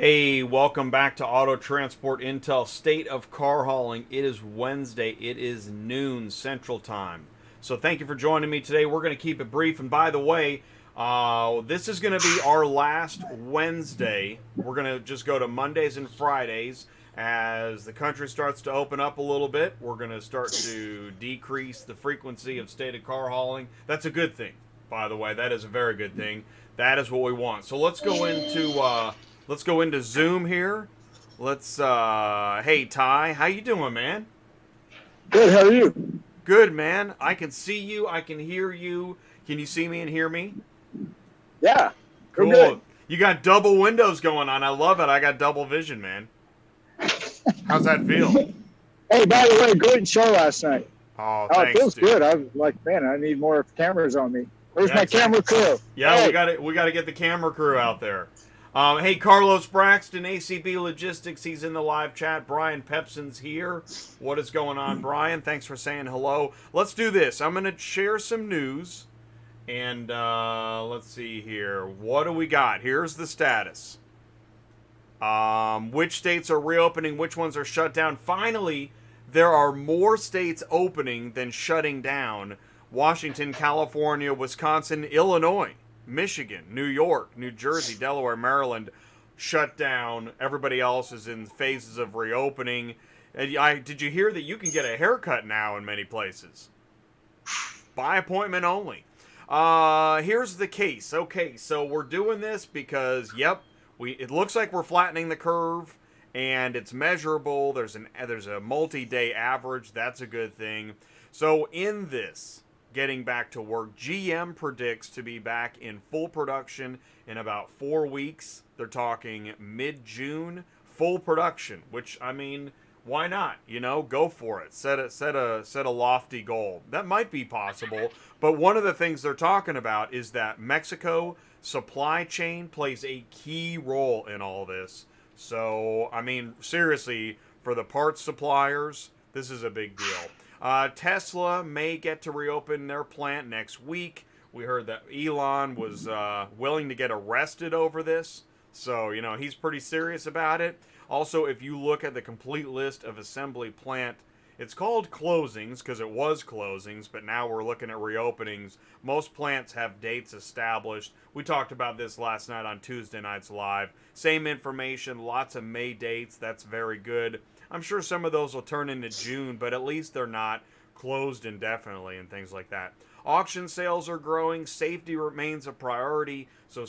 Hey, welcome back to Auto Transport Intel State of Car Hauling. It is Wednesday. It is noon Central Time. So thank you for joining me today. We're going to keep it brief. And by the way, this is going to be our last Wednesday. We're going to just go to Mondays and Fridays. As the country starts to open up a little bit, we're going to start to decrease the frequency of state of car hauling. That's a good thing, by the way. That is a very good thing. That is what we want. So let's go into Zoom here. Hey Ty, how you doing, man? Good. How are you? Good, man. I can see you. I can hear you. Can you see me and hear me? Yeah, we're good. Cool. You got double windows going on. I love it. I got double vision, man. How's that feel? Hey, by the way, great show last night. Oh, Oh, it thanks, feels dude. good. I'm like, man, I need more cameras on me. Where's Yeah, my exactly. camera crew? Yeah, Hey, we got to get the camera crew out there. Hey, Carlos Braxton, ACB Logistics. He's in the live chat. Brian Pepson's here. What is going on, Brian? Thanks for saying hello. Let's do this. I'm going to share some news. And let's see here. What do we got? Here's the status. Which states are reopening? Which ones are shut down? Finally, there are more states opening than shutting down. Washington, California, Wisconsin, Illinois, Michigan, New York, New Jersey, Delaware, Maryland shut down. Everybody else is in phases of reopening. And did you hear that you can get a haircut now in many places? By appointment only. Here's the case. Okay, so we're doing this because, yep, it looks like we're flattening the curve, and it's measurable. There's a multi-day average. That's a good thing. So in this, getting back to work, GM predicts to be back in full production in about 4 weeks. They're talking mid-June, full production, which, I mean, why not? Go for it. Set a lofty goal. That might be possible, but one of the things they're talking about is that Mexico supply chain plays a key role in all this. So, I mean, seriously, for the parts suppliers, this is a big deal. Tesla may get to reopen their plant next week. We heard that Elon was willing to get arrested over this. So, he's pretty serious about it. Also, if you look at the complete list of assembly plant, it's called closings because it was closings, but now we're looking at reopenings. Most plants have dates established. We talked about this last night on Tuesday Nights Live. Same information, lots of May dates. That's very good. I'm sure some of those will turn into June, but at least they're not closed indefinitely and things like that. Auction sales are growing. Safety remains a priority. So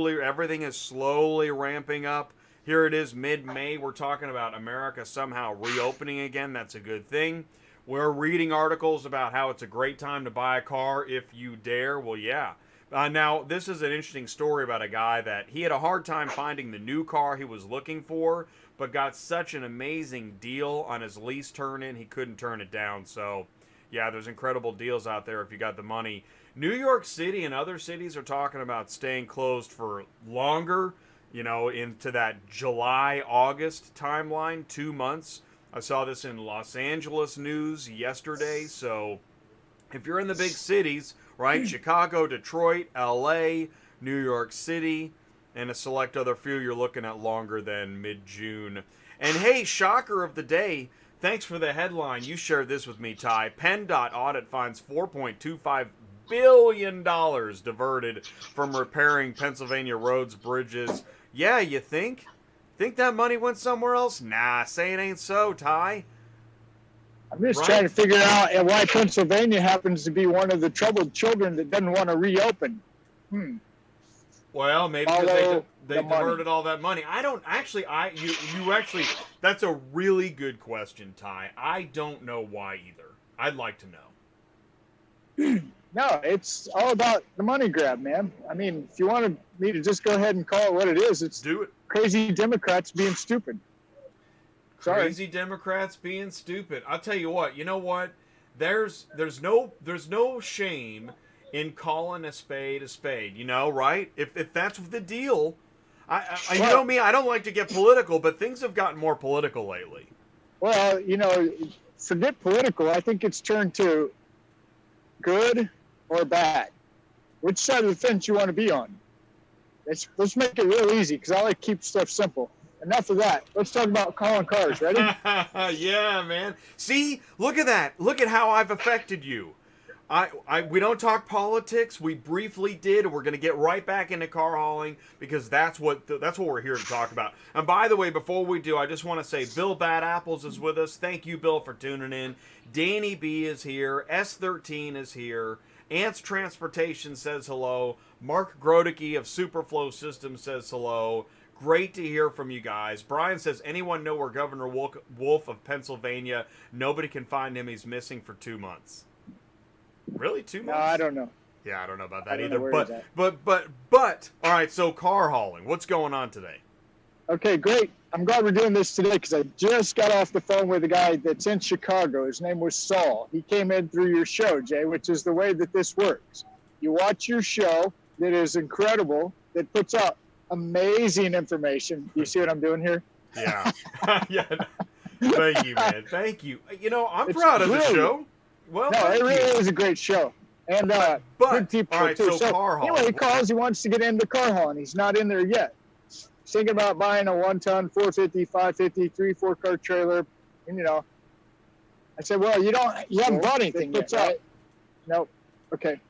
everything is slowly ramping up. Here it is mid-May. We're talking about America somehow reopening again. That's a good thing. We're reading articles about how it's a great time to buy a car if you dare. Well, yeah. Now, this is an interesting story about a guy that he had a hard time finding the new car he was looking for, but got such an amazing deal on his lease turn-in, he couldn't turn it down. So, yeah, there's incredible deals out there if you got the money. New York City and other cities are talking about staying closed for longer, into that July, August timeline, 2 months. I saw this in Los Angeles news yesterday. So if you're in the big cities, right, Chicago, Detroit, LA, New York City, and a select other few, you're looking at longer than mid-June. And hey, shocker of the day, thanks for the headline. You shared this with me, Ty. PennDOT audit finds $4.25 billion diverted from repairing Pennsylvania roads, bridges. Yeah, you think? Think that money went somewhere else? Nah, say it ain't so, Ty. I'm just Right? trying to figure out why Pennsylvania happens to be one of the troubled children that doesn't want to reopen. Well, maybe because they the money. diverted all that money. I don't actually. You actually. That's a really good question, Ty. I don't know why either. I'd like to know. No, it's all about the money grab, man. I mean, if you wanted me to just go ahead and call it what it is, it's Do it. crazy Democrats being stupid. Sorry. Crazy Democrats being stupid. I'll tell you what. You know what? There's no shame in calling a spade, right? If that's the deal. You know me, I don't like to get political, but things have gotten more political lately. Well, forget political. I think it's turned to good or bad. Which side of the fence you want to be on? Let's make it real easy because I like to keep stuff simple. Enough of that. Let's talk about calling cars. Ready? Yeah, man. See, look at that. Look at how I've affected you. We don't talk politics. We briefly did. We're going to get right back into car hauling because that's what we're here to talk about. And by the way, before we do, I just want to say Bill Bad Apples is with us. Thank you, Bill, for tuning in. Danny B is here. S13 is here. Ants Transportation says hello. Mark Grodicke of Superflow Systems says hello. Great to hear from you guys. Brian says, anyone know where Governor Wolf of Pennsylvania? Nobody can find him. He's missing for 2 months. Really, 2 months? No, I don't know. Yeah, I don't know about that either. But all right. So car hauling. What's going on today? Okay, great. I'm glad we're doing this today because I just got off the phone with a guy that's in Chicago. His name was Saul. He came in through your show, Jay, which is the way that this works. You watch your show that is incredible, that puts out amazing information. You see what I'm doing here? Yeah. Yeah. Thank you, man. Thank you. You know, I'm proud of the show. Well, no, it really is a great show. And good people all right, too. So car hauling. Anyway, he calls. He wants to get into car hauling. He's not in there yet. He's thinking about buying a 1-ton, 450, 550, 3-4 car trailer. And you know, I said, well, you haven't bought anything yet, right? Nope. Okay.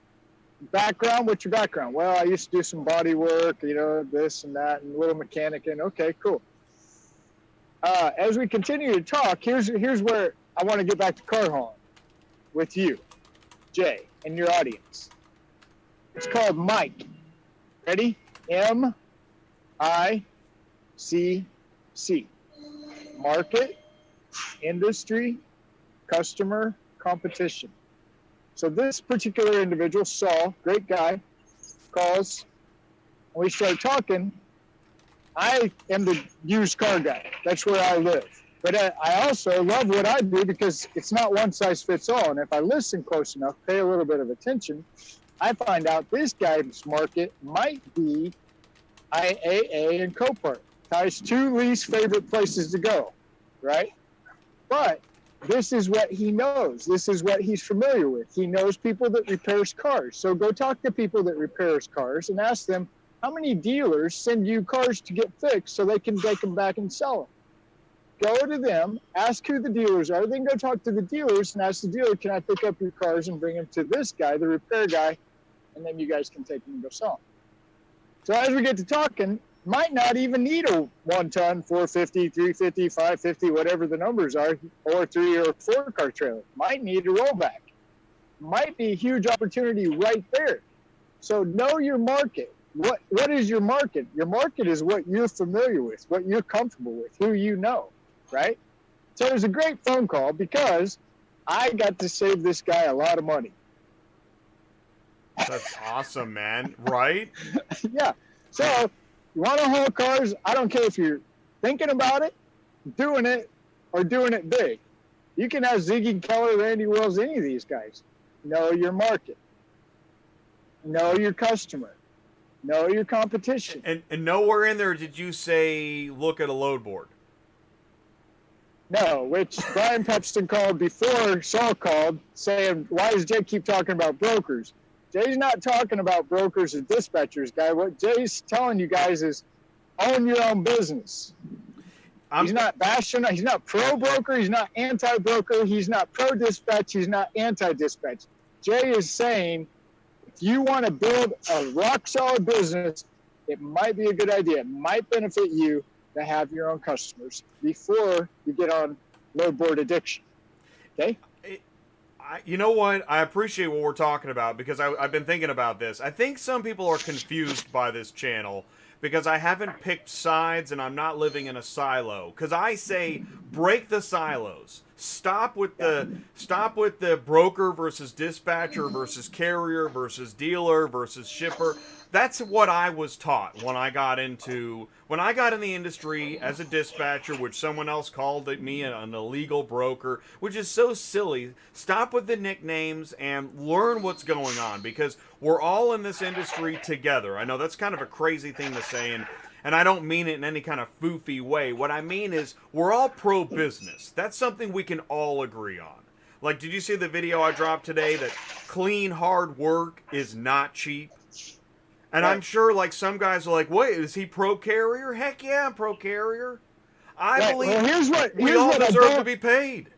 Background? What's your background? Well, I used to do some body work, you know, this and that, and a little mechanic. And okay, cool. As we continue to talk, here's where I want to get back to car hauling with you, Jay, and your audience. It's called Mike. Ready? M-I-C-C. Market, industry, customer, competition. So this particular individual, Saul, great guy, calls, and we start talking. I am the used car guy. That's where I live. But I also love what I do because it's not one size fits all. And if I listen close enough, pay a little bit of attention, I find out this guy's market might be IAA and Copart. Guy's two least favorite places to go, right? But this is what he knows. This is what he's familiar with. He knows people that repairs cars. So go talk to people that repairs cars and ask them, how many dealers send you cars to get fixed so they can take them back and sell them? Go to them, ask who the dealers are, then go talk to the dealers and ask the dealer, can I pick up your cars and bring them to this guy, the repair guy, and then you guys can take them and go sell them. So as we get to talking, might not even need a 1-ton, 450, 350, 550, whatever the numbers are, or 3 or 4 car trailer. Might need a rollback. Might be a huge opportunity right there. So know your market. What is your market? Your market is what you're familiar with, what you're comfortable with, who you know, right? So it was a great phone call because I got to save this guy a lot of money. That's awesome, man. Right? Yeah. So you want to haul cars? I don't care if you're thinking about it, doing it, or doing it big. You can have Ziggy Keller, Randy Wells, any of these guys. Know your market. Know your customer. Know your competition. And nowhere in there did you say, look at a load board. No, which Brian Pepston called before Saul called, saying, why does Jay keep talking about brokers? Jay's not talking about brokers or dispatchers, guy. What Jay's telling you guys is own your own business. He's not bashing, he's not pro-broker, he's not anti-broker, he's not pro-dispatch, he's not anti-dispatch. Jay is saying, if you want to build a rock-solid business, it might be a good idea. It might benefit you to have your own customers before you get on load board addiction. Okay? You know what? I appreciate what we're talking about because I've been thinking about this. I think some people are confused by this channel because I haven't picked sides and I'm not living in a silo. Because I say break the silos. Stop with the broker versus dispatcher versus carrier versus dealer versus shipper. That's what I was taught when I got in the industry as a dispatcher, which someone else called me an illegal broker, which is so silly. Stop with the nicknames and learn what's going on because we're all in this industry together. I know that's kind of a crazy thing to say, and I don't mean it in any kind of foofy way. What I mean is we're all pro-business. That's something we can all agree on. Like, did you see the video I dropped today that clean, hard work is not cheap? And I'm Right. sure like some guys are like, wait, is he pro carrier? Heck yeah, I'm pro carrier. I Right. believe Well, we all I deserve to don't. be paid.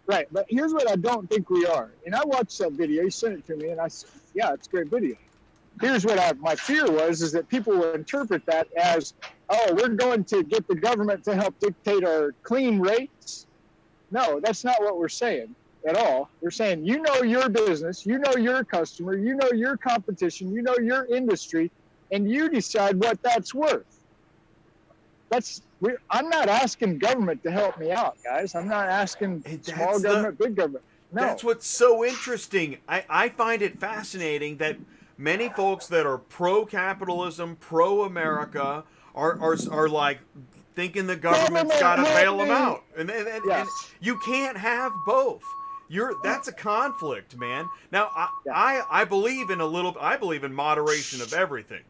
Right, but here's what I don't think we are. And I watched that video. He sent it to me, and I said, "Yeah, it's a great video." Here's what my fear was: is that people will interpret that as, "Oh, we're going to get the government to help dictate our clean rates." No, that's not what we're saying at all. We're saying, you know your business, you know your customer, you know your competition, you know your industry, and you decide what that's worth. I'm not asking government to help me out, guys. I'm not asking small government, big government. No. That's what's so interesting. I find it fascinating that many folks that are pro capitalism, pro America, are like thinking the government's got to bail them out, and Yes. you can't have both. That's a conflict, man. Now Yeah. I believe in I believe in moderation of everything,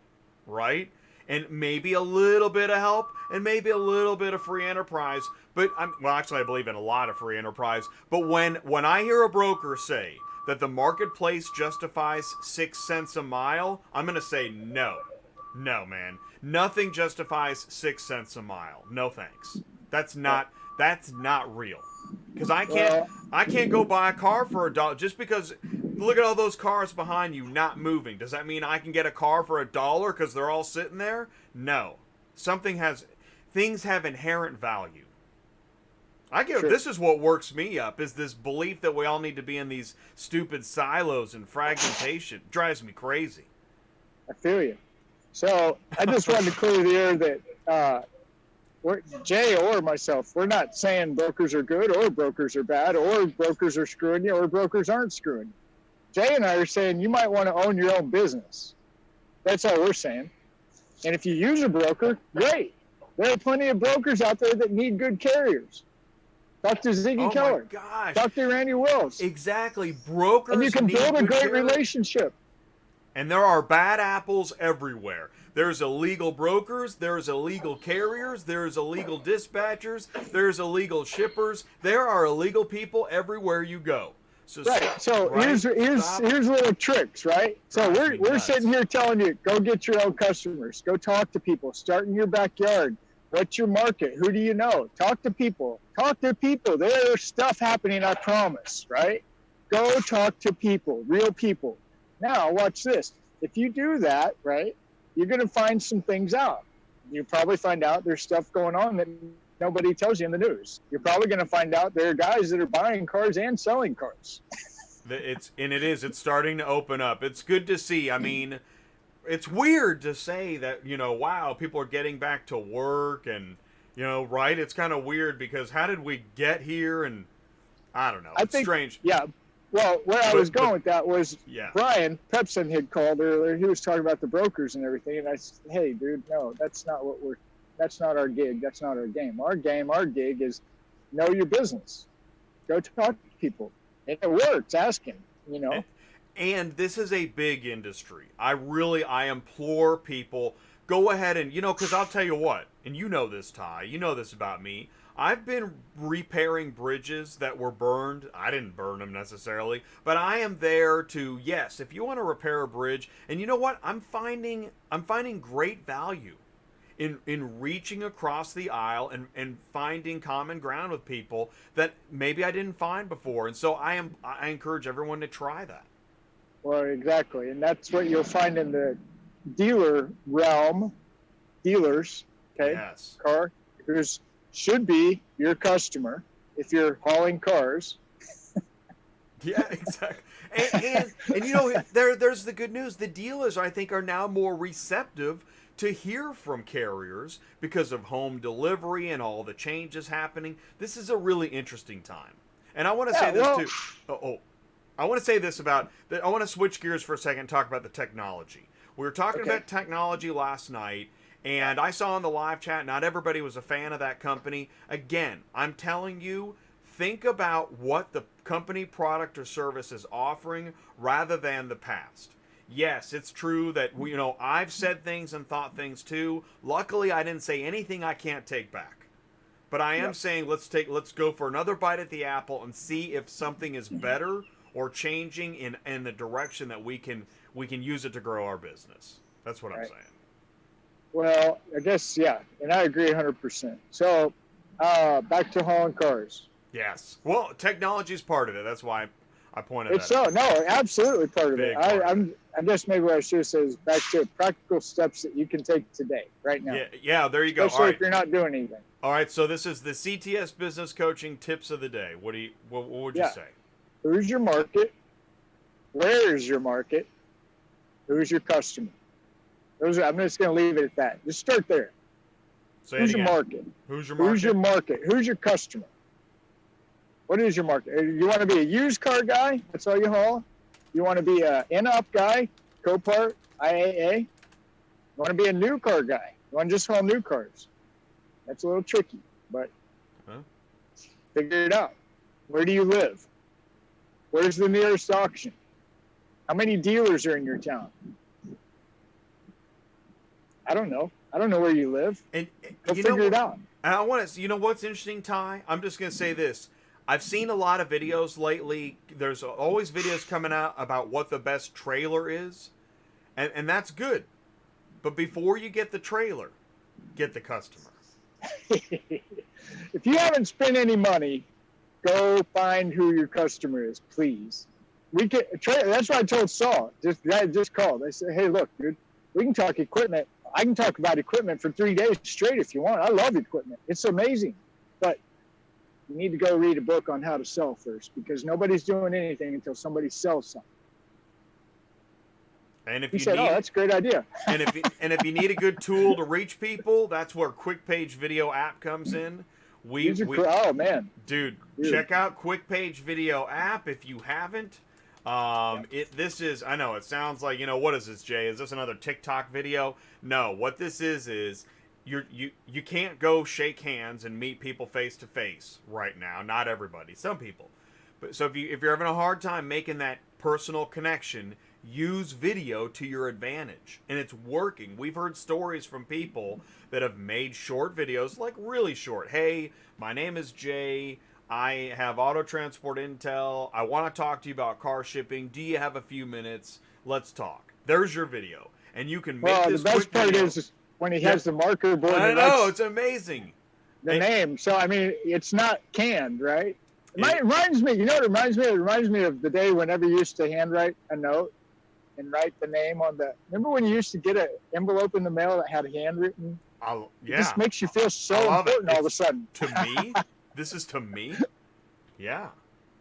right? And maybe a little bit of help and maybe a little bit of free enterprise. But actually I believe in a lot of free enterprise. But when I hear a broker say that the marketplace justifies 6 cents a mile, I'm going to say no. No, man. Nothing justifies 6 cents a mile. No thanks. That's not real. Because I can't go buy a car for $1 just because. Look at all those cars behind you not moving. Does that mean I can get a car for $1 because they're all sitting there? No. Things have inherent value. This is what works me up, is this belief that we all need to be in these stupid silos and fragmentation. It drives me crazy. I feel you. So I just wanted to clear the air that Jay or myself, we're not saying brokers are good or brokers are bad or brokers are screwing you or brokers aren't screwing you. Jay and I are saying you might want to own your own business. That's all we're saying. And if you use a broker, great. There are plenty of brokers out there that need good carriers. Talk to Ziggy Keller. Oh my gosh. Talk to Randy Wills. Exactly. Brokers and you can need build a good great carriers. relationship. And there are bad apples everywhere. There's illegal brokers, there's illegal carriers, there's illegal dispatchers, there's illegal shippers. There are illegal people everywhere you go. So right. So here's little tricks, right? So we're sitting here telling you, go get your own customers, go talk to people, start in your backyard. What's your market? Who do you know? Talk to people. Talk to people. There's stuff happening, I promise, right? Go talk to people, real people. Now, watch this. If you do that, right, you're going to find some things out. You probably find out there's stuff going on that nobody tells you in the news. You're probably going to find out there are guys that are buying cars and selling cars. It's starting to open up. It's good to see. I mean, it's weird to say that, wow, people are getting back to work and, right? It's kind of weird because how did we get here? And I don't know. It's strange. Yeah. Well, where I was going with that was Brian Pepson had called earlier. He was talking about the brokers and everything. And I said, hey, dude, no, that's not our gig. That's not our game. Our gig is know your business. Go talk to people. And it works. Ask him, And this is a big industry. I implore people, go ahead and, because I'll tell you what, and you know this, Ty, you know this about me. I've been repairing bridges that were burned. I didn't burn them necessarily, but I am there to, yes, if you want to repair a bridge, and you know what? I'm finding great value in reaching across the aisle and finding common ground with people that maybe I didn't find before. And so I encourage everyone to try that. Well, exactly. And that's what you'll find in the dealer realm. Dealers, okay? Yes. Car, who's should be your customer if you're hauling cars. Yeah, exactly. And there's the good news. The dealers, I think, are now more receptive to hear from carriers because of home delivery and all the changes happening. This is a really interesting time. And I want to say this too. I want to say this about, I want to switch gears for a second and talk about the technology. We were talking about technology last night, and I saw in the live chat, not everybody was a fan of that company. Again, I'm telling you, think about what the company product or service is offering rather than the past. Yes, it's true that I've said things and thought things too. Luckily, I didn't say anything I can't take back. But I am saying let's go for another bite at the apple and see if something is better or changing in the direction that we can use it to grow our business. That's what I'm Right. saying. Well, I guess, yeah, and I agree 100%. So, back to hauling cars. Yes. Well, technology is part of it. That's why I pointed It's that out. so no, absolutely part of it. Big part of it. I guess maybe what I should have said is back to practical steps that you can take today, right now. Yeah, yeah. There you go. All Especially right. if you're not doing anything. All right. So this is the CTS business coaching tips of the day. What would you Yeah. say? Who's your market? Where is your market? Who's your customer? I'm just going to leave it at that. Just start there. Say Who's it your again. market? Who's your market? Who's your market? Who's your customer? What is your market? You want to be a used car guy? That's all you haul? You want to be a in-op guy? Copart? IAA? You want to be a new car guy? You want to just haul new cars? That's a little tricky, but figure it out. Where do you live? Where's the nearest auction? How many dealers are in your town? I don't know. I don't know where you live. And Go figure it out. And I want to. You know what's interesting, Ty? I'm just gonna say this. I've seen a lot of videos lately. There's always videos coming out about what the best trailer is, and that's good. But before you get the trailer, get the customer. If you haven't spent any money, go find who your customer is, please. That's what I told Saul. Just called. I said, hey, look, dude, we can talk equipment. I can talk about equipment for 3 days straight if you want. I love equipment. It's amazing. But you need to go read a book on how to sell first, because nobody's doing anything until somebody sells something. And if He you said, need, oh, that's a great idea. and if you need a good tool to reach people, that's where Quick Page Video app comes in. Oh, man. Dude, check out Quick Page Video app if you haven't. This is, I know it sounds like, what is this, Jay? Is this another TikTok video? No, what this is you can't go shake hands and meet people face to face right now. Not everybody, some people. But so if you're having a hard time making that personal connection, use video to your advantage, and it's working. We've heard stories from people that have made short videos, like really short. Hey, my name is Jay. I have auto transport intel. I want to talk to you about car shipping. Do you have a few minutes? Let's talk. There's your video, and you can make this. The best part is when he has the marker board. I know, it's amazing. The name. So I mean, it's not canned, right? It reminds me. You know what it reminds me? It reminds me of the day whenever you used to handwrite a note and write the name on the. Remember when you used to get an envelope in the mail that had handwritten? Yeah. It just makes you feel so important all of a sudden. To me, this is to me. Yeah.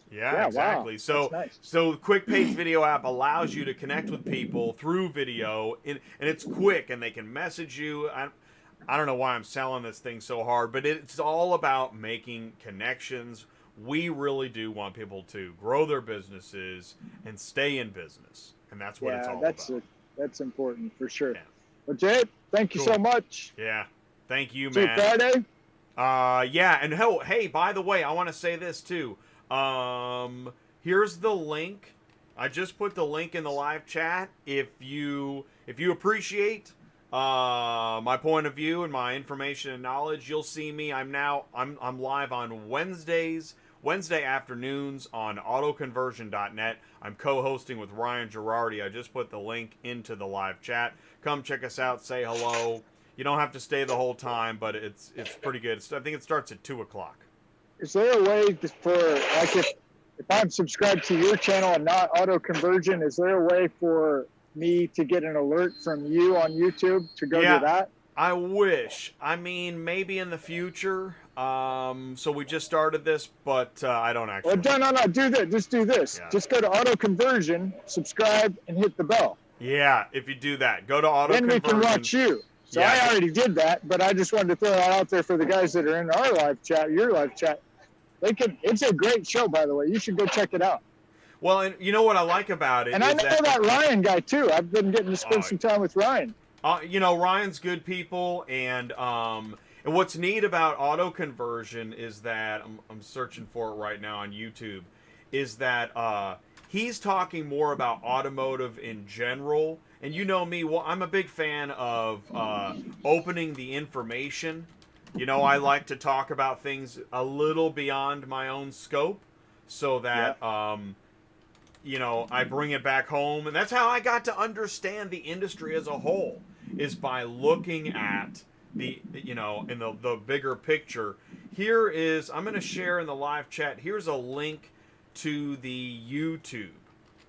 Yeah, exactly. Wow. So, nice. So the Quick Page Video app allows you to connect with people through video, and it's quick, and they can message you. I don't know why I'm selling this thing so hard, but it's all about making connections. We really do want people to grow their businesses and stay in business, and that's what it's all about. That's important for sure. Yeah. Well, Jay, thank you so much. Yeah, thank you, See man. you Friday. Yeah, and hey, by the way, I want to say this too. Here's the link. I just put the link in the live chat. If you appreciate my point of view and my information and knowledge, you'll see me. I'm live on Wednesday afternoons on autoconversion.net. I'm co-hosting with Ryan Girardi. I just put the link into the live chat. Come check us out. Say hello. You don't have to stay the whole time, but it's pretty good. I think it starts at 2 o'clock. Is there a way for, like, if I'm subscribed to your channel and not Auto Conversion, is there a way for me to get an alert from you on YouTube to go to that? I wish. I mean, maybe in the future. So we just started this, but I don't actually. Well, no. Do this. Just do this. Yeah. Just go to Auto Conversion, subscribe, and hit the bell. Yeah, if you do that, go to Auto Conversion. Then we can watch you. So yeah, I already did that, but I just wanted to throw that out there for the guys that are in our live chat, your live chat. It's a great show, by the way. You should go check it out. Well, and you know what I like about it? And I know that Ryan guy, too. I've been getting to spend some time with Ryan. Ryan's good people, and what's neat about Auto Conversion is that, I'm searching for it right now on YouTube, is that he's talking more about automotive in general. And you know me, well, I'm a big fan of opening the information. I like to talk about things a little beyond my own scope, so that I bring it back home, and that's how I got to understand the industry as a whole, is by looking at in the bigger picture. Here is, I'm going to share in the live chat. Here's a link to the YouTube.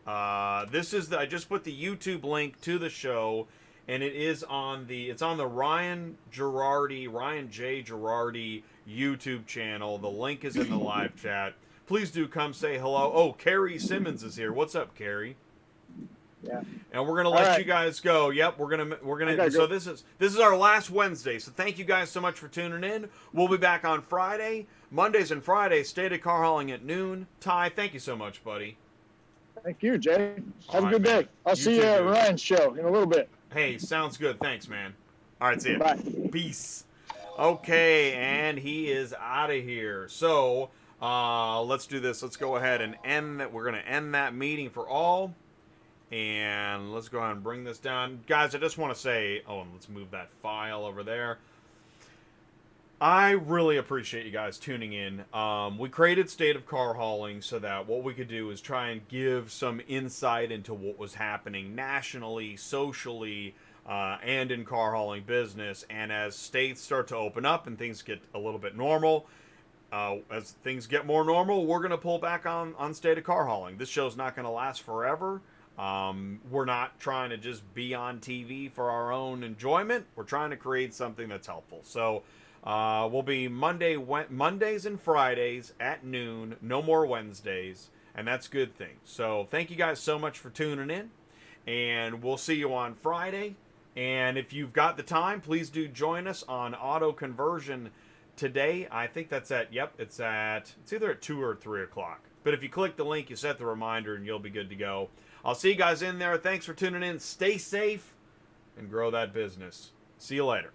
I just put the YouTube link to the show, and it's on the Ryan J. Girardi YouTube channel. The link is in the live chat. Please do come say hello. Oh, Carrie Simmons is here. What's up, Carrie? Yeah. And we're gonna let you guys go. Yep, we're gonna. So this is our last Wednesday. So thank you guys so much for tuning in. We'll be back on Friday, Mondays and Fridays. State of Car Hauling at noon. Ty, thank you so much, buddy. Thank you, Jay. Have a good day. I'll see you at Ryan's show in a little bit. Hey, sounds good. Thanks, man. All right, see ya. Bye. Peace. Okay, and he is out of here. So let's do this. Let's go ahead and end that. We're gonna end that meeting for all. And let's go ahead and bring this down. Guys, I just want to say, and let's move that file over there. I really appreciate you guys tuning in. We created State of Car Hauling so that what we could do is try and give some insight into what was happening nationally, socially, and in car hauling business. And as states start to open up and things get a little bit normal, as things get more normal, we're going to pull back on State of Car Hauling. This show's not going to last forever. We're not trying to just be on TV for our own enjoyment. We're trying to create something that's helpful. So we'll be Mondays and Fridays at noon. No more Wednesdays. And that's a good thing. So thank you guys so much for tuning in. And we'll see you on Friday. And if you've got the time, please do join us on Auto Conversion today. I think that's it's either at 2 or 3 o'clock. But if you click the link, you set the reminder, and you'll be good to go. I'll see you guys in there. Thanks for tuning in. Stay safe and grow that business. See you later.